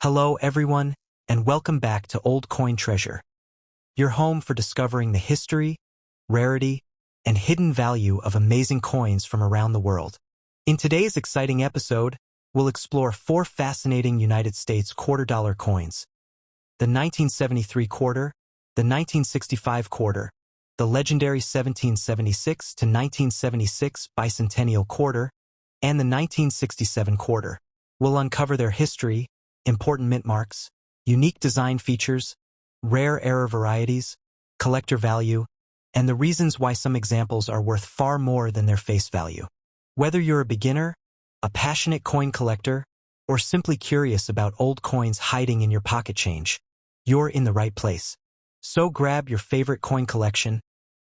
Hello everyone, and welcome back to Old Coin Treasure, your home for discovering the history, rarity, and hidden value of amazing coins from around the world. In today's exciting episode, we'll explore 4 fascinating United States quarter-dollar coins: the 1973 quarter, the 1965 quarter, the legendary 1776 to 1976 Bicentennial Quarter, and the 1967 quarter. We'll uncover their history, important mint marks, unique design features, rare error varieties, collector value, and the reasons why some examples are worth far more than their face value. Whether you're a beginner, a passionate coin collector, or simply curious about old coins hiding in your pocket change, you're in the right place. So grab your favorite coin collection,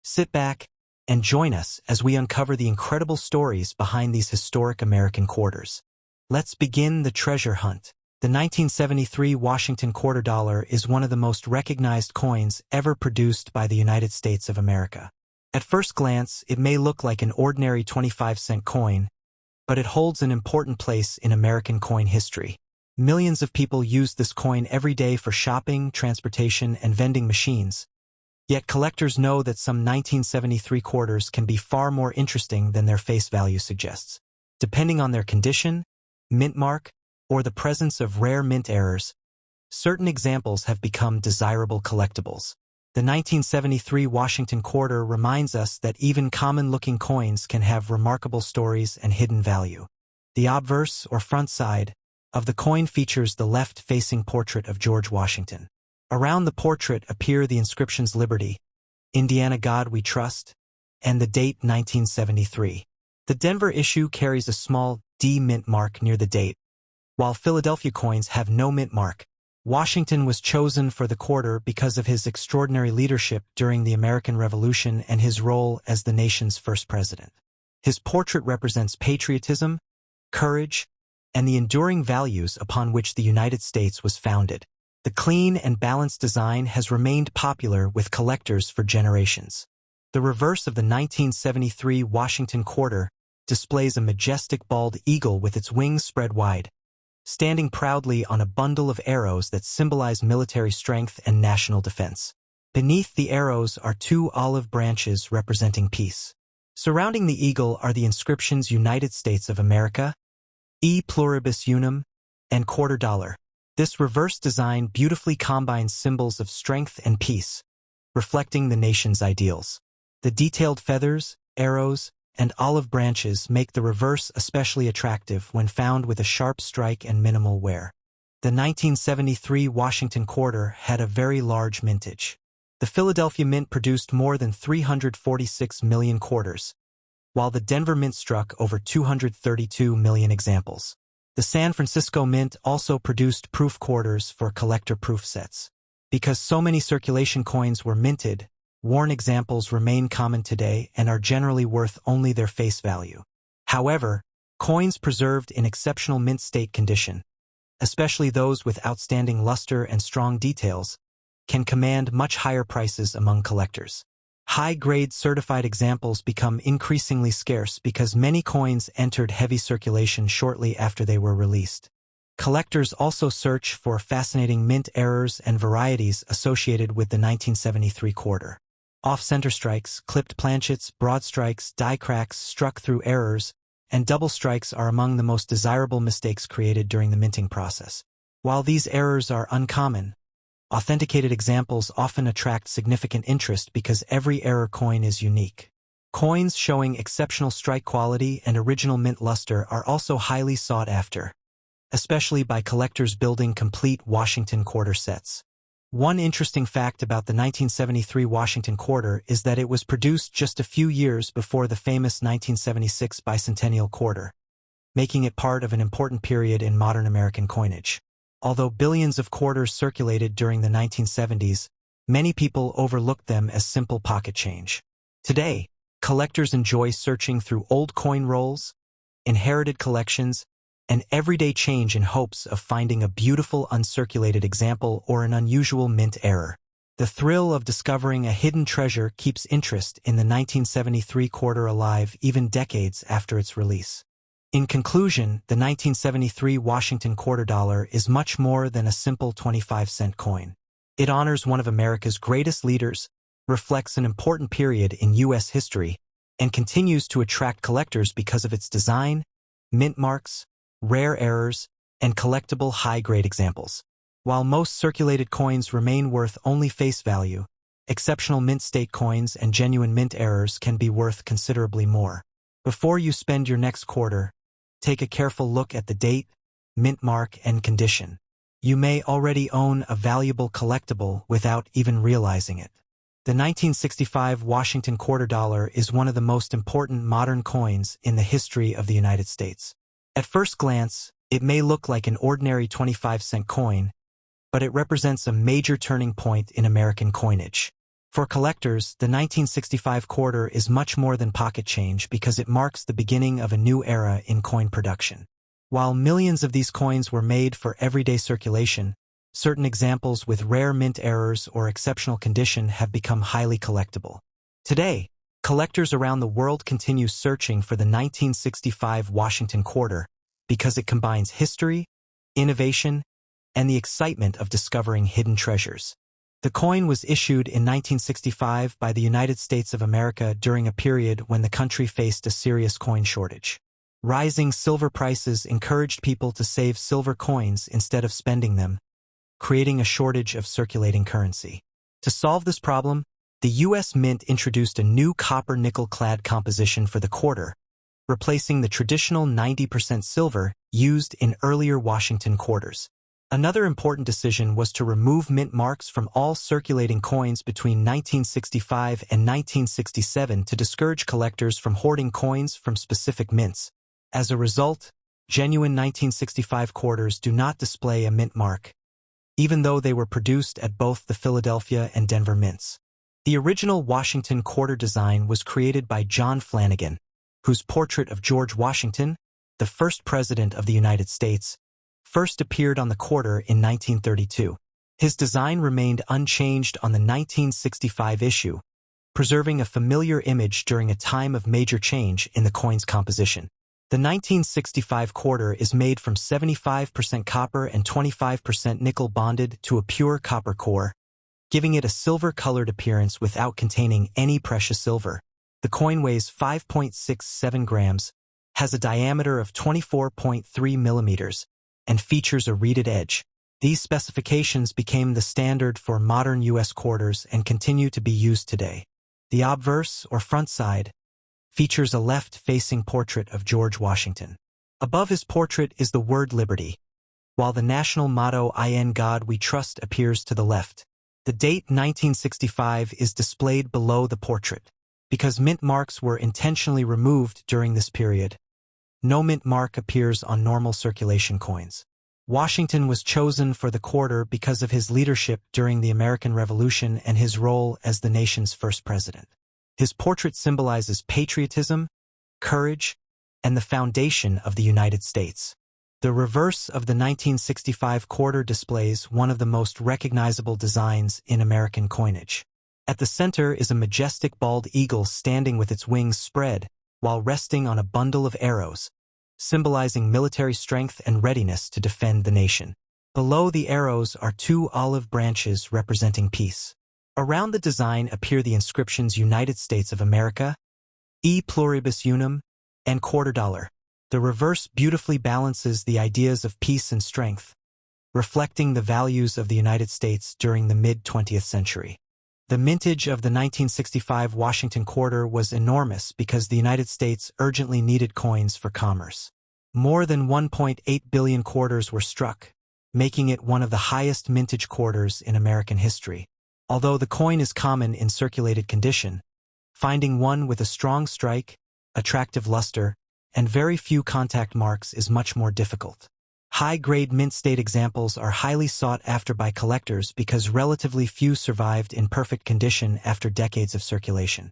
sit back, and join us as we uncover the incredible stories behind these historic American quarters. Let's begin the treasure hunt. The 1973 Washington quarter dollar is one of the most recognized coins ever produced by the United States of America. At first glance, it may look like an ordinary 25-cent coin, but it holds an important place in American coin history. Millions of people use this coin every day for shopping, transportation, and vending machines. Yet collectors know that some 1973 quarters can be far more interesting than their face value suggests. Depending on their condition, mint mark, or the presence of rare mint errors, certain examples have become desirable collectibles. The 1973 Washington quarter reminds us that even common-looking coins can have remarkable stories and hidden value. The obverse, or front side, of the coin features the left-facing portrait of George Washington. Around the portrait appear the inscriptions Liberty, Indiana God We Trust, and the date 1973. The Denver issue carries a small D mint mark near the date. While Philadelphia coins have no mint mark, Washington was chosen for the quarter because of his extraordinary leadership during the American Revolution and his role as the nation's first president. His portrait represents patriotism, courage, and the enduring values upon which the United States was founded. The clean and balanced design has remained popular with collectors for generations. The reverse of the 1973 Washington quarter displays a majestic bald eagle with its wings spread wide, standing proudly on a bundle of arrows that symbolize military strength and national defense. Beneath the arrows are 2 olive branches representing peace. Surrounding the eagle are the inscriptions United States of America, E Pluribus Unum, and quarter dollar. This reverse design beautifully combines symbols of strength and peace, reflecting the nation's ideals. The detailed feathers, arrows, and olive branches make the reverse especially attractive when found with a sharp strike and minimal wear. The 1973 Washington quarter had a very large mintage. The Philadelphia Mint produced more than 346 million quarters, while the Denver Mint struck over 232 million examples. The San Francisco Mint also produced proof quarters for collector proof sets. Because so many circulation coins were minted, worn examples remain common today and are generally worth only their face value. However, coins preserved in exceptional mint state condition, especially those with outstanding luster and strong details, can command much higher prices among collectors. High-grade certified examples become increasingly scarce because many coins entered heavy circulation shortly after they were released. Collectors also search for fascinating mint errors and varieties associated with the 1973 quarter. Off-center strikes, clipped planchets, broad strikes, die cracks struck through errors, and double strikes are among the most desirable mistakes created during the minting process. While these errors are uncommon, authenticated examples often attract significant interest because every error coin is unique. Coins showing exceptional strike quality and original mint luster are also highly sought after, especially by collectors building complete Washington quarter sets. One interesting fact about the 1973 Washington quarter is that it was produced just a few years before the famous 1976 Bicentennial Quarter, making it part of an important period in modern American coinage. Although billions of quarters circulated during the 1970s, many people overlooked them as simple pocket change. Today, collectors enjoy searching through old coin rolls, inherited collections, and everyday change in hopes of finding a beautiful uncirculated example or an unusual mint error. The thrill of discovering a hidden treasure keeps interest in the 1973 quarter alive even decades after its release. In conclusion, the 1973 Washington quarter dollar is much more than a simple 25-cent coin. It honors one of America's greatest leaders, reflects an important period in U.S. history, and continues to attract collectors because of its design, mint marks, rare errors, and collectible high-grade examples. While most circulated coins remain worth only face value, exceptional mint state coins and genuine mint errors can be worth considerably more. Before you spend your next quarter, take a careful look at the date, mint mark, and condition. You may already own a valuable collectible without even realizing it. The 1965 Washington quarter dollar is one of the most important modern coins in the history of the United States. At first glance, it may look like an ordinary 25-cent coin, but it represents a major turning point in American coinage. For collectors, the 1965 quarter is much more than pocket change because it marks the beginning of a new era in coin production. While millions of these coins were made for everyday circulation, certain examples with rare mint errors or exceptional condition have become highly collectible. Today, collectors around the world continue searching for the 1965 Washington quarter because it combines history, innovation, and the excitement of discovering hidden treasures. The coin was issued in 1965 by the United States of America during a period when the country faced a serious coin shortage. Rising silver prices encouraged people to save silver coins instead of spending them, creating a shortage of circulating currency. To solve this problem, the U.S. Mint introduced a new copper-nickel-clad composition for the quarter, replacing the traditional 90% silver used in earlier Washington quarters. Another important decision was to remove mint marks from all circulating coins between 1965 and 1967 to discourage collectors from hoarding coins from specific mints. As a result, genuine 1965 quarters do not display a mint mark, even though they were produced at both the Philadelphia and Denver mints. The original Washington quarter design was created by John Flanagan, whose portrait of George Washington, the first president of the United States, first appeared on the quarter in 1932. His design remained unchanged on the 1965 issue, preserving a familiar image during a time of major change in the coin's composition. The 1965 quarter is made from 75% copper and 25% nickel bonded to a pure copper core, giving it a silver-colored appearance without containing any precious silver. The coin weighs 5.67 grams, has a diameter of 24.3 millimeters, and features a reeded edge. These specifications became the standard for modern U.S. quarters and continue to be used today. The obverse, or front side, features a left-facing portrait of George Washington. Above his portrait is the word Liberty, while the national motto "In God We Trust" appears to the left. The date 1965 is displayed below the portrait. Because mint marks were intentionally removed during this period, no mint mark appears on normal circulation coins. Washington was chosen for the quarter because of his leadership during the American Revolution and his role as the nation's first president. His portrait symbolizes patriotism, courage, and the foundation of the United States. The reverse of the 1965 quarter displays one of the most recognizable designs in American coinage. At the center is a majestic bald eagle standing with its wings spread, while resting on a bundle of arrows, symbolizing military strength and readiness to defend the nation. Below the arrows are two olive branches representing peace. Around the design appear the inscriptions United States of America, E Pluribus Unum, and quarter dollar. The reverse beautifully balances the ideas of peace and strength, reflecting the values of the United States during the mid-20th century. The mintage of the 1965 Washington quarter was enormous because the United States urgently needed coins for commerce. More than 1.8 billion quarters were struck, making it one of the highest mintage quarters in American history. Although the coin is common in circulated condition, finding one with a strong strike, attractive luster, and very few contact marks is much more difficult. High-grade mint state examples are highly sought after by collectors because relatively few survived in perfect condition after decades of circulation.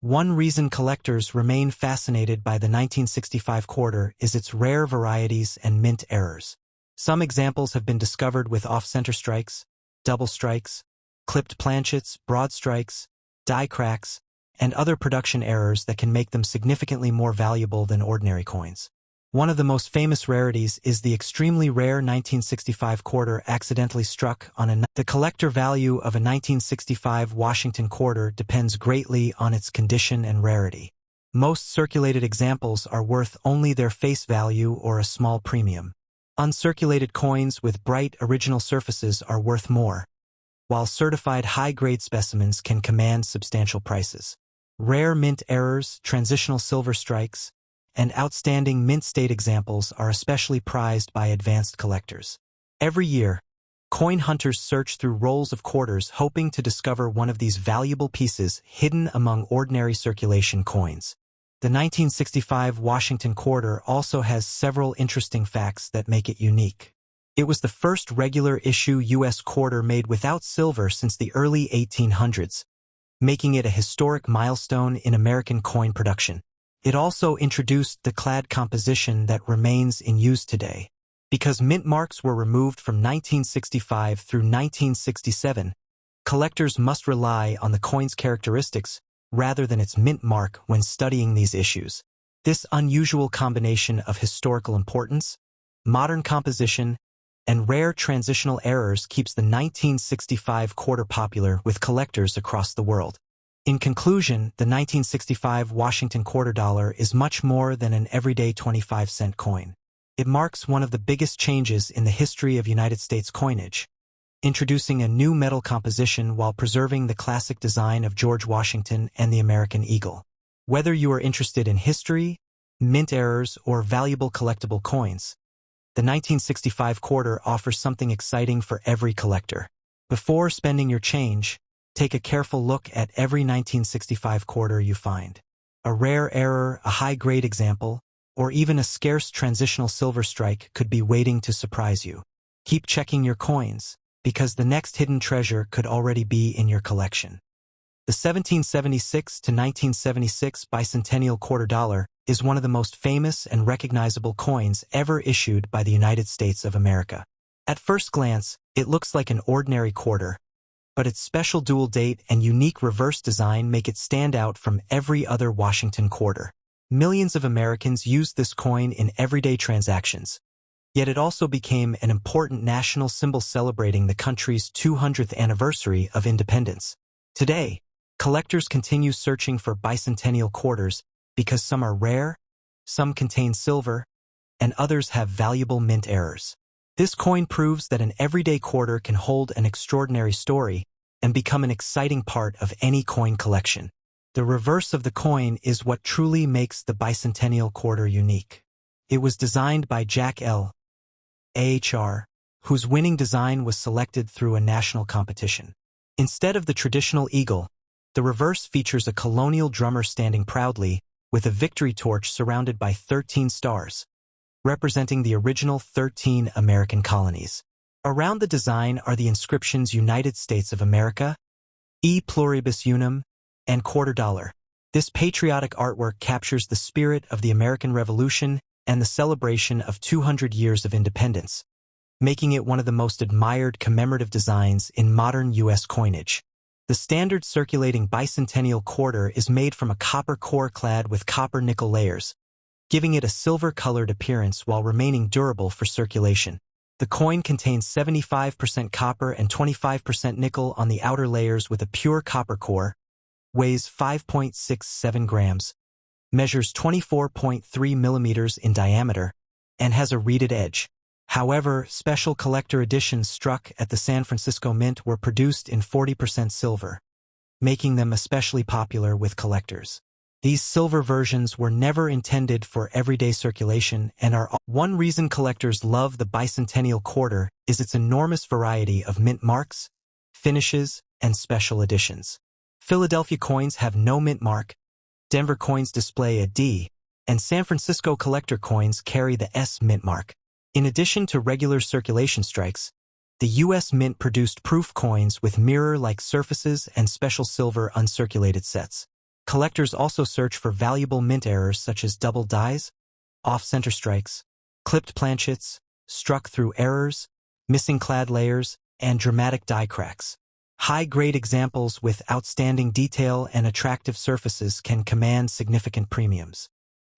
One reason collectors remain fascinated by the 1965 quarter is its rare varieties and mint errors. Some examples have been discovered with off-center strikes, double strikes, clipped planchets, broad strikes, die cracks, and other production errors that can make them significantly more valuable than ordinary coins. One of the most famous rarities is the extremely rare 1965 quarter accidentally struck on a... The collector value of a 1965 Washington quarter depends greatly on its condition and rarity. Most circulated examples are worth only their face value or a small premium. Uncirculated coins with bright original surfaces are worth more, while certified high-grade specimens can command substantial prices. Rare mint errors, transitional silver strikes, and outstanding mint state examples are especially prized by advanced collectors. Every year, coin hunters search through rolls of quarters hoping to discover one of these valuable pieces hidden among ordinary circulation coins. The 1965 Washington quarter also has several interesting facts that make it unique. It was the first regular issue U.S. quarter made without silver since the early 1800s, making it a historic milestone in American coin production. It also introduced the clad composition that remains in use today. Because mint marks were removed from 1965 through 1967, collectors must rely on the coin's characteristics rather than its mint mark when studying these issues. This unusual combination of historical importance, modern composition, and rare transitional errors keeps the 1965 quarter popular with collectors across the world. In conclusion, the 1965 Washington quarter dollar is much more than an everyday 25-cent coin. It marks one of the biggest changes in the history of United States coinage, introducing a new metal composition while preserving the classic design of George Washington and the American eagle. Whether you are interested in history, mint errors, or valuable collectible coins, the 1965 quarter offers something exciting for every collector. Before spending your change, take a careful look at every 1965 quarter you find. A rare error, a high-grade example, or even a scarce transitional silver strike could be waiting to surprise you. Keep checking your coins, because the next hidden treasure could already be in your collection. The 1776 to 1976 Bicentennial Quarter Dollar is one of the most famous and recognizable coins ever issued by the United States of America. At first glance, it looks like an ordinary quarter, but its special dual date and unique reverse design make it stand out from every other Washington quarter. Millions of Americans used this coin in everyday transactions, yet it also became an important national symbol celebrating the country's 200th anniversary of independence. Today, collectors continue searching for bicentennial quarters because some are rare, some contain silver, and others have valuable mint errors. This coin proves that an everyday quarter can hold an extraordinary story and become an exciting part of any coin collection. The reverse of the coin is what truly makes the Bicentennial Quarter unique. It was designed by Jack L. AHR, whose winning design was selected through a national competition. Instead of the traditional eagle, the reverse features a colonial drummer standing proudly with a victory torch surrounded by 13 stars, representing the original 13 American colonies. Around the design are the inscriptions United States of America, E Pluribus Unum, and Quarter Dollar. This patriotic artwork captures the spirit of the American Revolution and the celebration of 200 years of independence, making it one of the most admired commemorative designs in modern U.S. coinage. The standard circulating bicentennial quarter is made from a copper core clad with copper-nickel layers, giving it a silver-colored appearance while remaining durable for circulation. The coin contains 75% copper and 25% nickel on the outer layers with a pure copper core, weighs 5.67 grams, measures 24.3 millimeters in diameter, and has a reeded edge. However, special collector editions struck at the San Francisco Mint were produced in 40% silver, making them especially popular with collectors. These silver versions were never intended for everyday circulation and are one reason collectors love the Bicentennial Quarter is its enormous variety of mint marks, finishes, and special editions. Philadelphia coins have no mint mark, Denver coins display a D, and San Francisco collector coins carry the S mint mark. In addition to regular circulation strikes, the U.S. Mint produced proof coins with mirror-like surfaces and special silver uncirculated sets. Collectors also search for valuable mint errors such as double dies, off-center strikes, clipped planchets, struck through errors, missing clad layers, and dramatic die cracks. High-grade examples with outstanding detail and attractive surfaces can command significant premiums.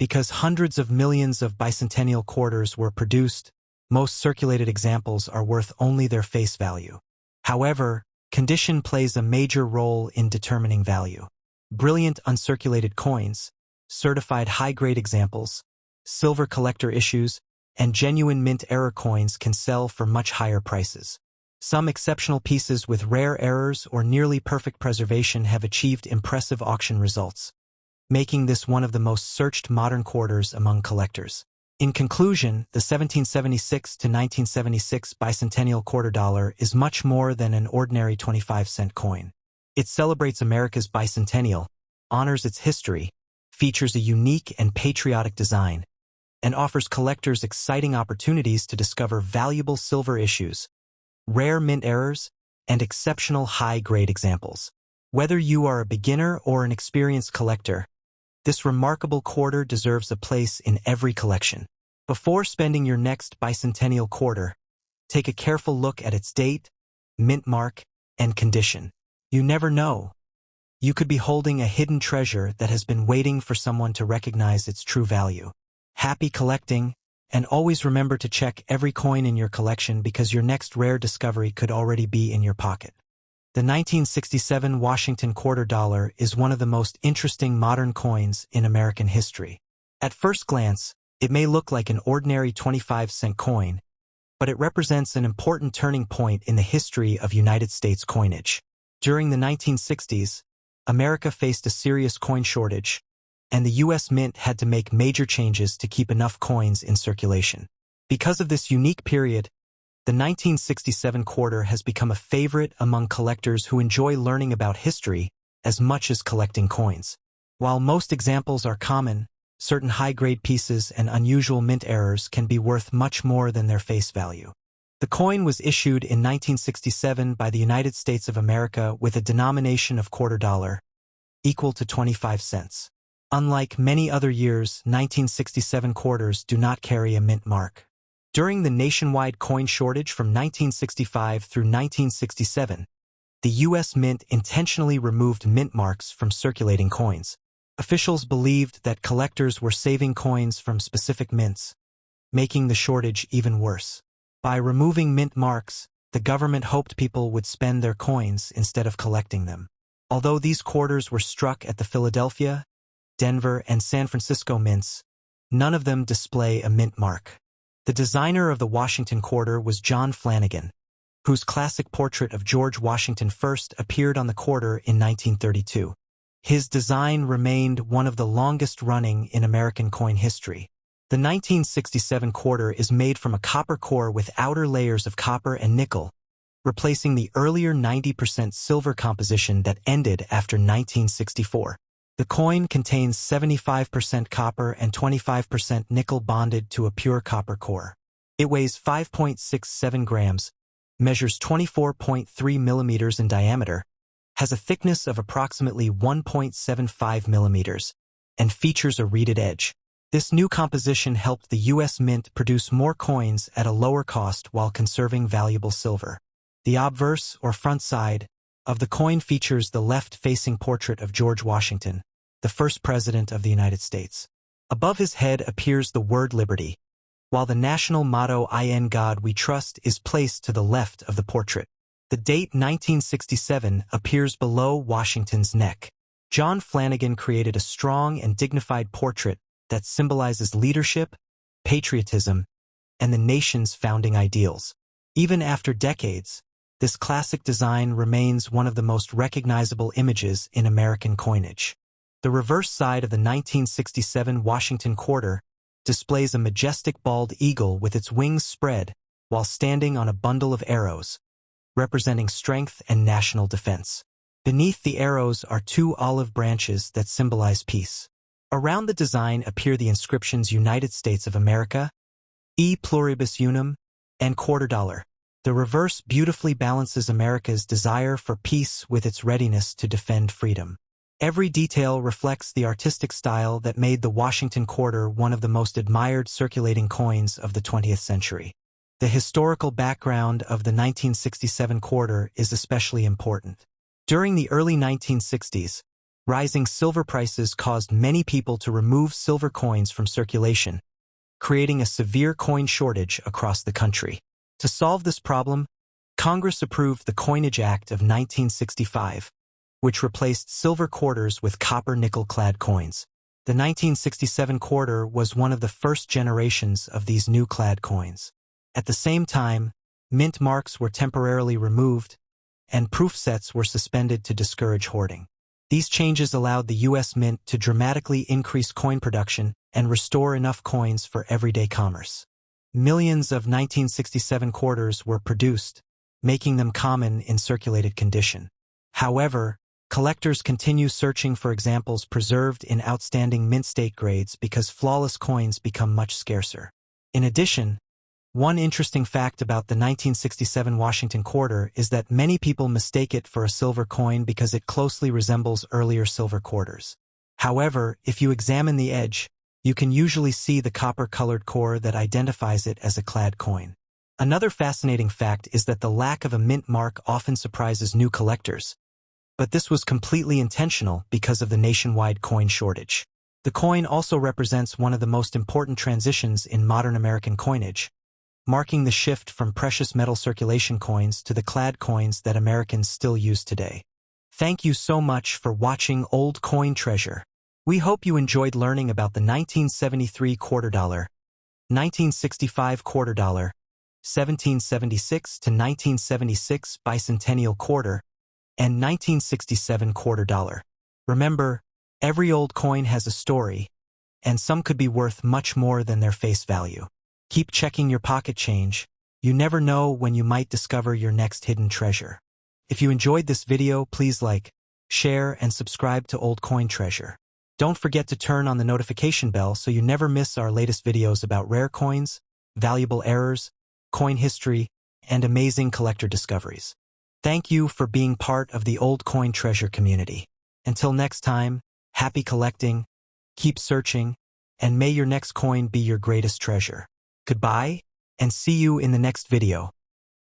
Because hundreds of millions of bicentennial quarters were produced, most circulated examples are worth only their face value. However, condition plays a major role in determining value. Brilliant uncirculated coins, certified high-grade examples, silver collector issues, and genuine mint error coins can sell for much higher prices. Some exceptional pieces with rare errors or nearly perfect preservation have achieved impressive auction results, making this one of the most searched modern quarters among collectors. In conclusion, the 1776 to 1976 Bicentennial Quarter dollar is much more than an ordinary 25-cent coin. It celebrates America's bicentennial, honors its history, features a unique and patriotic design, and offers collectors exciting opportunities to discover valuable silver issues, rare mint errors, and exceptional high-grade examples. Whether you are a beginner or an experienced collector, this remarkable quarter deserves a place in every collection. Before spending your next bicentennial quarter, take a careful look at its date, mint mark, and condition. You never know. You could be holding a hidden treasure that has been waiting for someone to recognize its true value. Happy collecting, and always remember to check every coin in your collection because your next rare discovery could already be in your pocket. The 1967 Washington quarter dollar is one of the most interesting modern coins in American history. At first glance, it may look like an ordinary 25-cent coin, but it represents an important turning point in the history of United States coinage. During the 1960s, America faced a serious coin shortage, and the U.S. Mint had to make major changes to keep enough coins in circulation. Because of this unique period, the 1967 quarter has become a favorite among collectors who enjoy learning about history as much as collecting coins. While most examples are common, certain high-grade pieces and unusual mint errors can be worth much more than their face value. The coin was issued in 1967 by the United States of America with a denomination of quarter dollar, equal to 25 cents. Unlike many other years, 1967 quarters do not carry a mint mark. During the nationwide coin shortage from 1965 through 1967, the U.S. Mint intentionally removed mint marks from circulating coins. Officials believed that collectors were saving coins from specific mints, making the shortage even worse. By removing mint marks, the government hoped people would spend their coins instead of collecting them. Although these quarters were struck at the Philadelphia, Denver, and San Francisco mints, none of them display a mint mark. The designer of the Washington quarter was John Flanagan, whose classic portrait of George Washington first appeared on the quarter in 1932. His design remained one of the longest-running in American coin history. The 1967 quarter is made from a copper core with outer layers of copper and nickel, replacing the earlier 90% silver composition that ended after 1964. The coin contains 75% copper and 25% nickel bonded to a pure copper core. It weighs 5.67 grams, measures 24.3 millimeters in diameter, has a thickness of approximately 1.75 millimeters, and features a reeded edge. This new composition helped the U.S. Mint produce more coins at a lower cost while conserving valuable silver. The obverse, or front side, of the coin features the left-facing portrait of George Washington, the first president of the United States. Above his head appears the word liberty, while the national motto "In God We Trust" is placed to the left of the portrait. The date 1967 appears below Washington's neck. John Flanagan created a strong and dignified portrait that symbolizes leadership, patriotism, and the nation's founding ideals. Even after decades, this classic design remains one of the most recognizable images in American coinage. The reverse side of the 1967 Washington quarter displays a majestic bald eagle with its wings spread while standing on a bundle of arrows, representing strength and national defense. Beneath the arrows are two olive branches that symbolize peace. Around the design appear the inscriptions United States of America, E Pluribus Unum, and quarter dollar. The reverse beautifully balances America's desire for peace with its readiness to defend freedom. Every detail reflects the artistic style that made the Washington quarter one of the most admired circulating coins of the 20th century. The historical background of the 1967 quarter is especially important. During the early 1960s, Rising silver prices caused many people to remove silver coins from circulation, creating a severe coin shortage across the country. To solve this problem, Congress approved the Coinage Act of 1965, which replaced silver quarters with copper-nickel-clad coins. The 1967 quarter was one of the first generations of these new clad coins. At the same time, mint marks were temporarily removed, and proof sets were suspended to discourage hoarding. These changes allowed the U.S. Mint to dramatically increase coin production and restore enough coins for everyday commerce. Millions of 1967 quarters were produced, making them common in circulated condition. However, collectors continue searching for examples preserved in outstanding mint state grades because flawless coins become much scarcer. In addition, one interesting fact about the 1967 Washington quarter is that many people mistake it for a silver coin because it closely resembles earlier silver quarters. However, if you examine the edge, you can usually see the copper-colored core that identifies it as a clad coin. Another fascinating fact is that the lack of a mint mark often surprises new collectors, but this was completely intentional because of the nationwide coin shortage. The coin also represents one of the most important transitions in modern American coinage, marking the shift from precious metal circulation coins to the clad coins that Americans still use today. Thank you so much for watching Old Coin Treasure. We hope you enjoyed learning about the 1973 quarter dollar, 1965 quarter dollar, 1776 to 1976 Bicentennial Quarter, and 1967 quarter dollar. Remember, every old coin has a story, and some could be worth much more than their face value. Keep checking your pocket change. You never know when you might discover your next hidden treasure. If you enjoyed this video, please like, share, and subscribe to Old Coin Treasure. Don't forget to turn on the notification bell so you never miss our latest videos about rare coins, valuable errors, coin history, and amazing collector discoveries. Thank you for being part of the Old Coin Treasure community. Until next time, happy collecting, keep searching, and may your next coin be your greatest treasure. Goodbye, and see you in the next video.